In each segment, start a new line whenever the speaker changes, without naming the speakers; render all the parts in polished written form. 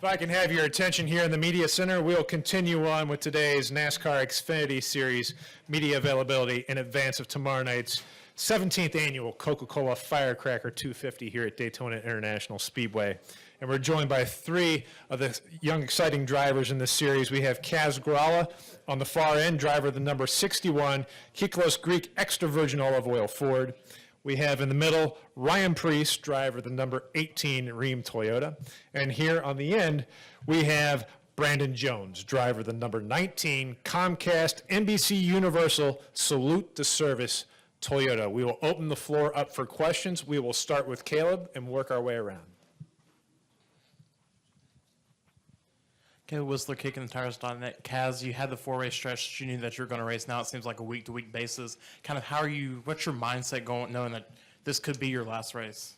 If I can have your attention here in the Media Center, we'll continue on with today's NASCAR Xfinity Series media availability in advance of tomorrow night's 17th annual Coca-Cola Firecracker 250 here at Daytona International Speedway. And we're joined by three of the young, exciting drivers in this series. We have Kaz Grala on the far end, driver of the number 61 Kiklos Greek extra virgin olive oil Ford. We have in the middle Ryan Preece, driver of the number 18 Rheem Toyota. And here on the end, we have Brandon Jones, driver of the number 19 Comcast NBC Universal Salute to Service Toyota. We will open the floor up for questions. We will start with Caleb and work our way around.
Caleb Whistler, KickingTheTires.net. Kaz, you had the four-race stretch that you knew that you were going to race. Now it seems like a week-to-week basis. Kind of what's your mindset going, knowing that this could be your last race?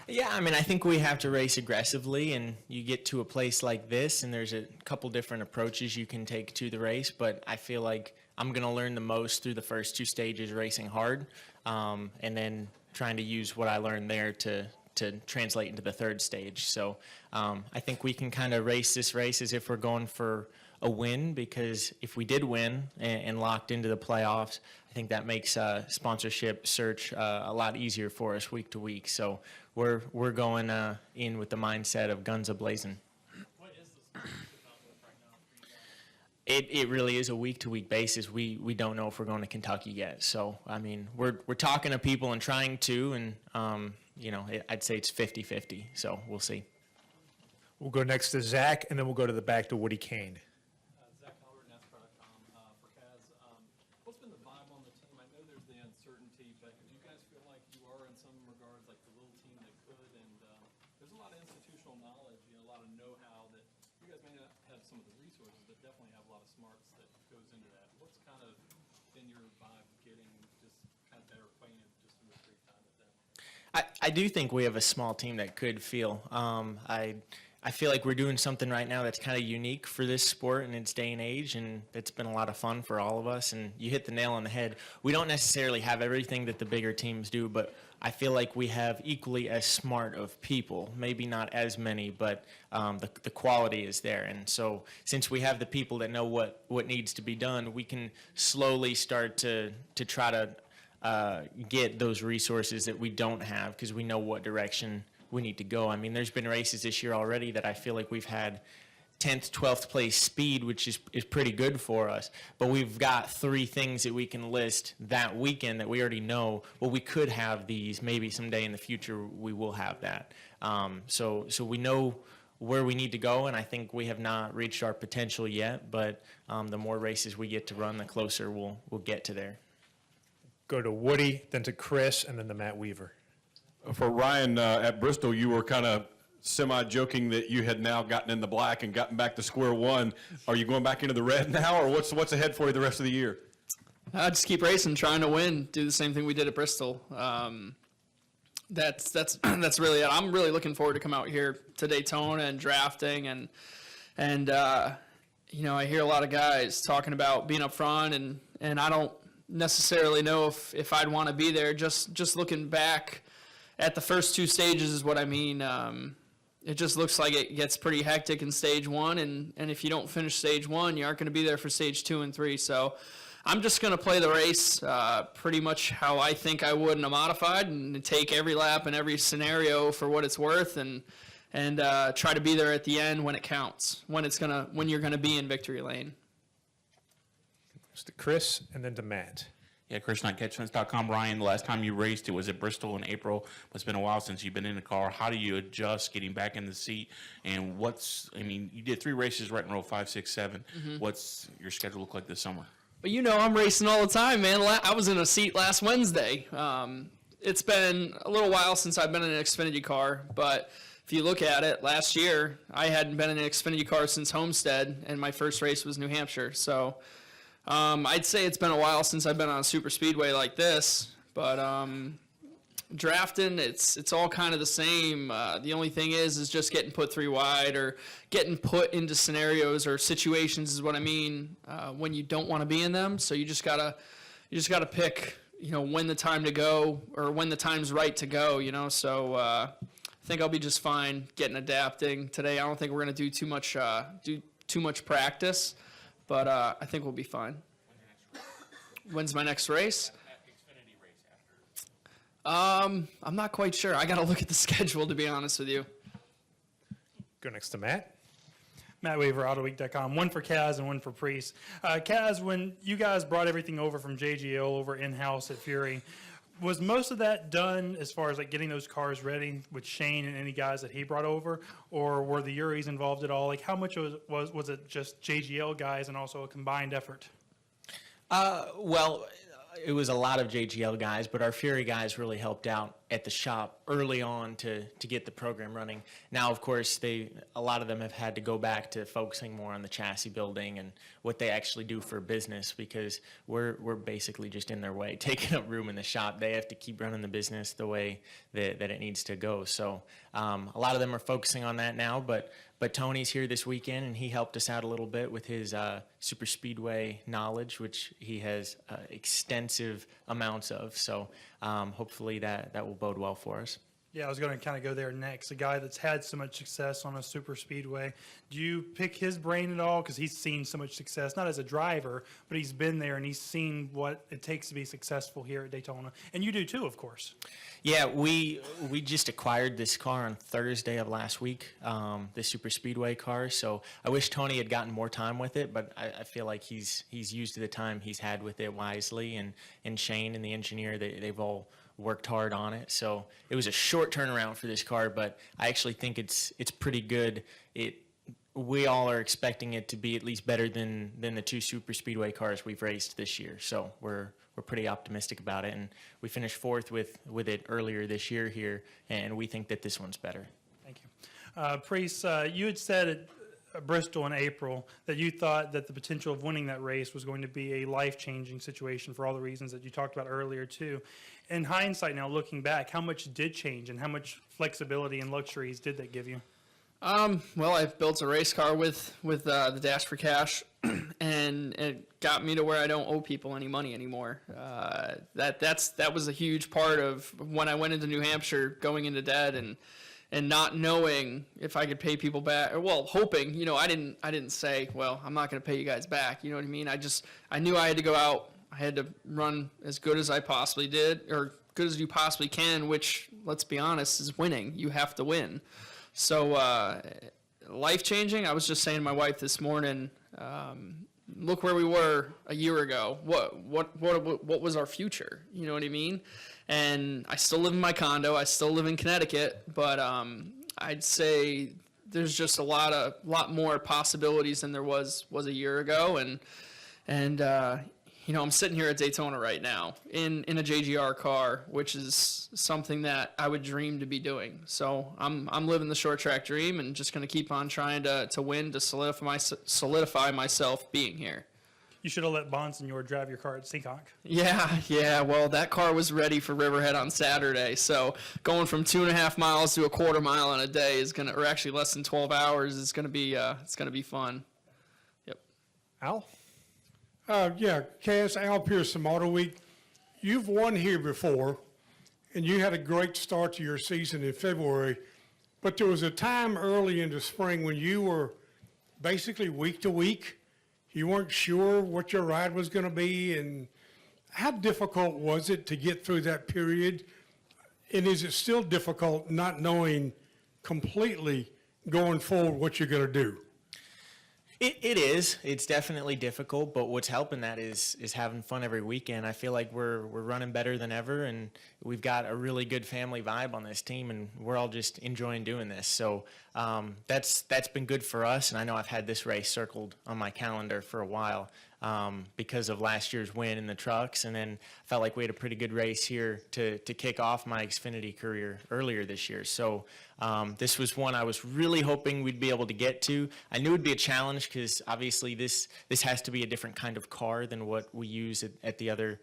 Yeah, I mean, I think we have to race aggressively, and you get to a place like this, and there's a couple different approaches you can take to the race, but I feel like I'm going to learn the most through the first two stages racing hard, and then trying to use what I learned there to translate into the third stage. So I think we can kind of race this race as if we're going for a win, because if we did win and locked into the playoffs, I think that makes sponsorship search a lot easier for us week to week. So we're going in with the mindset of guns a-blazing.
What is the sponsorship right now for you guys?
It really is a week-to-week basis. We don't know if we're going to Kentucky yet. So, I mean, we're talking to people and trying to, and, you know, I'd say it's 50-50, so we'll see.
We'll go next to Zach, and then we'll go to the back to Woody Kane.
Zach Howard, NASCAR.com. For Kaz, what's been the vibe on the team? I know there's the uncertainty, but do you guys feel like you are, in some regards, like the little team that could? And there's a lot of institutional knowledge, you know, a lot of know-how that you guys may not have some of the resources, but definitely have a lot of smarts that goes into that. What's kind of been your vibe getting just kind of better acquainted just in the free time with them?
I do think we have a small team that could feel. I feel like we're doing something right now that's kind of unique for this sport in its day and age, and it's been a lot of fun for all of us. And you hit the nail on the head. We don't necessarily have everything that the bigger teams do, but I feel like we have equally as smart of people. Maybe not as many, but the quality is there. And so since we have the people that know what needs to be done, we can slowly start to try to get those resources that we don't have, because we know what direction we need to go. I mean, there's been races this year already that I feel like we've had 10th, 12th place speed, which is pretty good for us. But we've got three things that we can list that weekend that we already know, well, we could have these. Maybe someday in the future we will have that. So we know where we need to go, and I think we have not reached our potential yet, but the more races we get to run, the closer we'll get to there.
Go to Woody, then to Chris, and then to Matt Weaver.
For Ryan, at Bristol, you were kind of semi-joking that you had now gotten in the black and gotten back to square one. Are you going back into the red now, or what's ahead for you the rest of the year?
I just keep racing, trying to win, do the same thing we did at Bristol. That's really it. I'm really looking forward to come out here to Daytona and drafting, and you know, I hear a lot of guys talking about being up front, and I don't necessarily know if I'd want to be there. Just looking back at the first two stages is what I mean. It just looks like it gets pretty hectic in stage one, and if you don't finish stage one, you aren't going to be there for stage 2 and 3. So I'm just going to play the race pretty much how I think I would in a modified, and take every lap and every scenario for what it's worth, and try to be there at the end when it counts, when you're going to be in victory lane.
To Chris, and then to Matt.
Yeah, Chris, NightCatchFence.com. Ryan, the last time you raced, it was at Bristol in April. But it's been a while since you've been in the car. How do you adjust getting back in the seat? And you did 3 races right in a row, 5, 6, 7. Mm-hmm. What's your schedule look like this summer?
But you know, I'm racing all the time, man. I was in a seat last Wednesday. It's been a little while since I've been in an Xfinity car, but if you look at it, last year, I hadn't been in an Xfinity car since Homestead, and my first race was New Hampshire. So I'd say it's been a while since I've been on a super speedway like this, but drafting, it's all kind of the same. The only thing is just getting put 3 wide, or getting put into scenarios or situations is what I mean, when you don't want to be in them. So you just gotta pick, you know, when the time to go, or when the time's right to go, you know. So think I'll be just fine getting adapting today. I don't think we're going to do too much practice, but I think we'll be fine. When's my next race? I'm not quite sure. I got to look at the schedule, to be honest with you.
Go next to Matt.
Matt Weaver, AutoWeek.com. One for Kaz and one for Preece. Kaz, when you guys brought everything over from JGL over in-house at Fury, was most of that done as far as like getting those cars ready with Shane and any guys that he brought over, or were the Uris involved at all? Like, how much was it just JGL guys and also a combined effort?
Well, it was a lot of JGL guys, but our Fury guys really helped out at the shop early on to get the program running. Now, of course, a lot of them have had to go back to focusing more on the chassis building and what they actually do for business, because we're basically just in their way, taking up room in the shop. They have to keep running the business the way that it needs to go. So a lot of them are focusing on that now, but Tony's here this weekend, and he helped us out a little bit with his super speedway knowledge, which he has extensive amounts of. So hopefully that will bode well for us.
Yeah, I was going to kind of go there next. A guy that's had so much success on a super speedway. Do you pick his brain at all? Because he's seen so much success, not as a driver, but he's been there and he's seen what it takes to be successful here at Daytona. And you do too, of course.
Yeah, we just acquired this car on Thursday of last week, the super speedway car. So I wish Tony had gotten more time with it, but I feel like he's used the time he's had with it wisely. And Shane and the engineer, they've all worked hard on it. So it was a short turnaround for this car, but I actually think it's pretty good. We all are expecting it to be at least better than the two super speedway cars we've raced this year. So we're pretty optimistic about it, and we finished fourth with it earlier this year here, and we think that this one's better.
Thank you. Preece, you had said at Bristol in April that you thought that the potential of winning that race was going to be a life-changing situation for all the reasons that you talked about earlier too. In hindsight now, looking back, how much did change and how much flexibility and luxuries did that give you?
Well, I built a race car with the Dash for Cash, and it got me to where I don't owe people any money anymore. That was a huge part of when I went into New Hampshire, going into debt and not knowing if I could pay people back, or well, hoping. I didn't say, well, I'm not going to pay you guys back. You know what I mean? I knew I had to go out. I had to run as good as I possibly did, or good as you possibly can, which, let's be honest, is winning. You have to win. So life-changing, I was just saying to my wife this morning, look where we were a year ago. What was our future? You know what I mean? And I still live in my condo. I still live in Connecticut, but I'd say there's just a lot more possibilities than there was a year ago, and I'm sitting here at Daytona right now in a JGR car, which is something that I would dream to be doing. So I'm living the short track dream and just going to keep on trying to win, to solidify myself being here.
You should have let Bonsignor drive your car at Seekonk.
Yeah. Well, that car was ready for Riverhead on Saturday. So going from 2.5 miles to a quarter mile in a day or actually less than 12 hours, is going to be fun. Yep.
Al?
Yeah, Kaz, Al Pierce from Auto Week. You've won here before, and you had a great start to your season in February, but there was a time early in the spring when you were basically week to week. You weren't sure what your ride was going to be, and how difficult was it to get through that period? And is it still difficult not knowing completely going forward what you're going to do?
It is. It's definitely difficult, but what's helping that is having fun every weekend. I feel like we're running better than ever, and we've got a really good family vibe on this team, and we're all just enjoying doing this. So that's been good for us, and I know I've had this race circled on my calendar for a while because of last year's win in the trucks, and then felt like we had a pretty good race here to kick off my Xfinity career earlier this year. So this was one I was really hoping we'd be able to get to. I knew it'd be a challenge because obviously this has to be a different kind of car than what we use at the other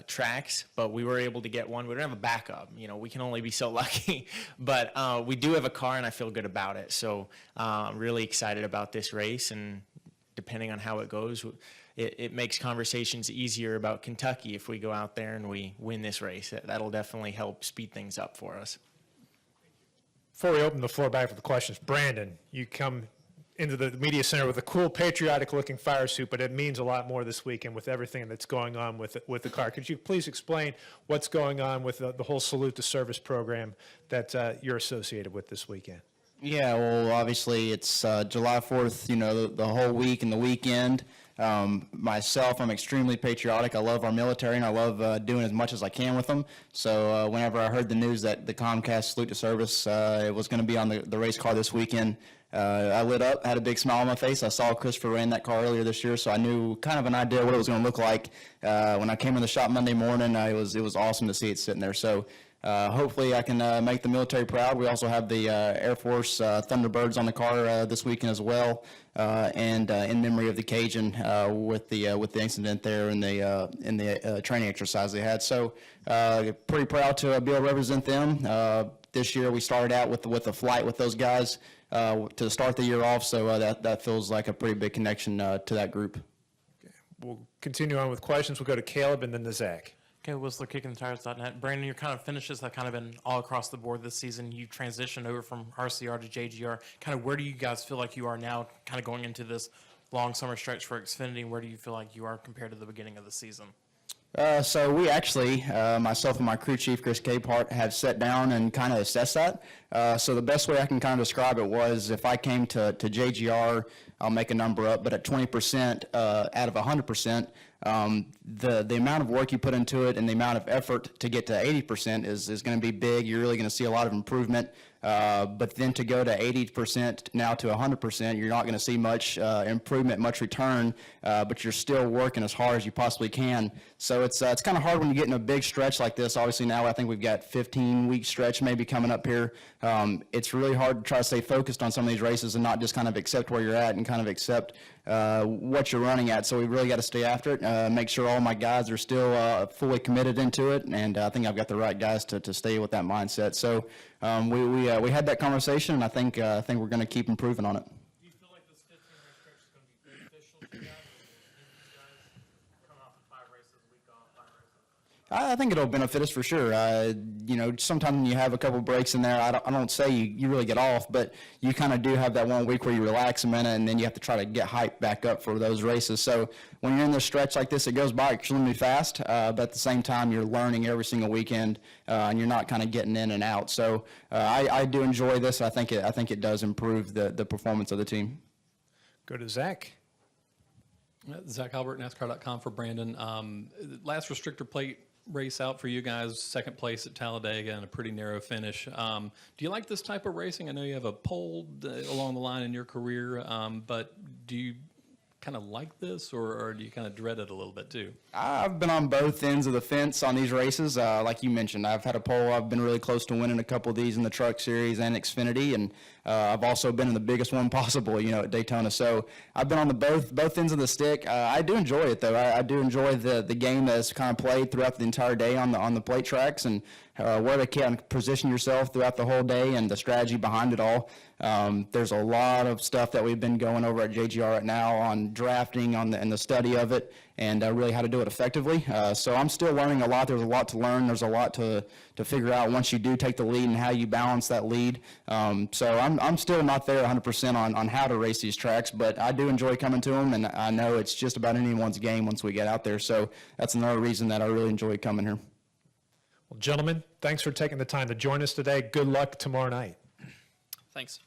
tracks, but we were able to get one. We don't have a backup. We can only be so lucky, but we do have a car, and I feel good about it. So I'm really excited about this race, and depending on how it goes, it makes conversations easier about Kentucky if we go out there and we win this race. That'll definitely help speed things up for us.
Before we open the floor back for the questions, Brandon, you come into the media center with a cool, patriotic-looking fire suit, but it means a lot more this weekend with everything that's going on with the car. Could you please explain what's going on with the whole Salute to Service program that you're associated with this weekend?
Yeah, well, obviously it's July 4th, you know, the whole week and the weekend. Myself, I'm extremely patriotic. I love our military, and I love doing as much as I can with them. So whenever I heard the news that the Comcast Salute to Service it was going to be on the race car this weekend, I lit up, had a big smile on my face. I saw Christopher ran that car earlier this year, so I knew kind of an idea what it was going to look like. When I came in the shop Monday morning, it was awesome to see it sitting there. So hopefully I can make the military proud. We also have the Air Force Thunderbirds on the car this weekend as well, and in memory of the Cajun with the incident there in the training exercise they had. So pretty proud to be able to represent them. This year we started out with a flight with those guys to start the year off, so that feels like a pretty big connection to that group.
We'll continue on with questions. We'll go to Caleb and then to Zach.
Okay, WhistlerKickingTheTires.net. Brandon, your kind of finishes have kind of been all across the board this season. You transitioned over from RCR to JGR. Kind of where do you guys feel like you are now, kind of going into this long summer stretch for Xfinity? Where do you feel like you are compared to the beginning of the season?
So we actually, myself and my crew chief, Chris Capehart, have sat down and kind of assessed that. So the best way I can kind of describe it was if I came to JGR, I'll make a number up, but at 20% out of 100%, the amount of work you put into it and the amount of effort to get to 80% is going to be big. You're really going to see a lot of improvement. But then to go to 80% now to 100%, you're not going to see much improvement, much return, but you're still working as hard as you possibly can. So it's kind of hard when you get in a big stretch like this. Obviously now I think we've got 15-week stretch maybe coming up here. It's really hard to try to stay focused on some of these races and not just kind of accept where you're at and kind of accept what you're running at. So we really got to stay after it, make sure all my guys are still fully committed into it, and I think I've got the right guys to stay with that mindset. So we had that conversation, and I think we're going to keep improving on it.
Do you feel like this 15-race stretch is going to be beneficial to you guys? You guys coming off of 5 races, a week off, 5 races?
I think it'll benefit us for sure. Sometimes you have a couple breaks in there. I don't say you really get off, but you kind of do have that 1 week where you relax a minute, and then you have to try to get hyped back up for those races. So when you're in this stretch like this, it goes by extremely fast, but at the same time, you're learning every single weekend, and you're not kind of getting in and out. So I do enjoy this. I think it does improve the performance of the team.
Go to Zach.
Zach Albert, NASCAR.com for Brandon. Last restrictor plate race out for you guys, second place at Talladega and a pretty narrow finish. Do you like this type of racing? I know you have a pole along the line in your career, but do you kind of like this, or do you kind of dread it a little bit too?
I've been on both ends of the fence on these races. Like you mentioned, I've had a pole. I've been really close to winning a couple of these in the Truck Series and Xfinity, and I've also been in the biggest one possible, at Daytona. So I've been on the both ends of the stick. I do enjoy it, though. I do enjoy the game that's kind of played throughout the entire day on the plate tracks, and where to kind of position yourself throughout the whole day and the strategy behind it all. There's a lot of stuff that we've been going over at JGR right now on drafting and the study of it, and really how to do it effectively. So I'm still learning a lot. There's a lot to learn. There's a lot to figure out once you do take the lead and how you balance that lead. So I'm still not there 100% on how to race these tracks, but I do enjoy coming to them, and I know it's just about anyone's game once we get out there. So that's another reason that I really enjoy coming here.
Well, gentlemen, thanks for taking the time to join us today. Good luck tomorrow night.
Thanks.